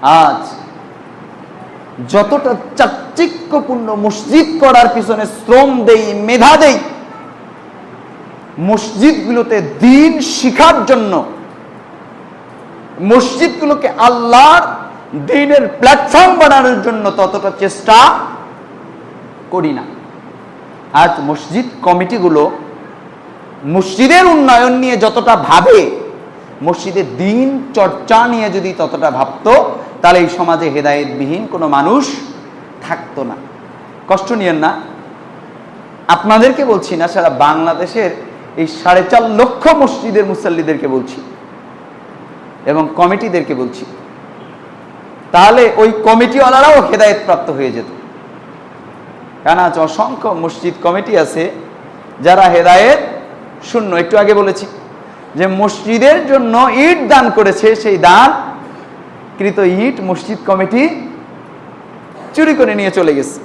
আজ যতটা চাকচিক্যপূর্ণ মসজিদ করার পিছনে শ্রম দেই, মেধা দেই, মসজিদগুলোতে দ্বীন শিখার জন্য, মসজিদগুলোকে আল্লাহর দ্বীনের প্ল্যাটফর্ম বানানোর জন্য ততটা চেষ্টা করি না। আজ মসজিদ কমিটিগুলো মসজিদের উন্নয়ন নিয়ে যতটা ভাবে, মসজিদের দ্বীন চর্চা নিয়ে যদি ততটা ভাবতো, তাহলে এই সমাজে হেদায়েতবিহীন কোনো মানুষ থাকতো না। কষ্ট নিয়েন না, আপনাদেরকে বলছি না, সারা বাংলাদেশের এই 4.5 লক্ষ মসজিদের মুসাল্লিদেরকে বলছি এবং কমিটিদেরকে বলছি, তাহলে ওই কমিটিওয়ালারাও হেদায়েত প্রাপ্ত হয়ে যেত। কারণ আজ অসংখ্য মসজিদ কমিটি আছে যারা হেদায়েত শূন্য। একটু আগে বলেছি যে মসজিদের জন্য ইট দান করেছে, সেই দান কৃত ইট মসজিদ কমিটি চুরি করে নিয়ে চলে গেছে।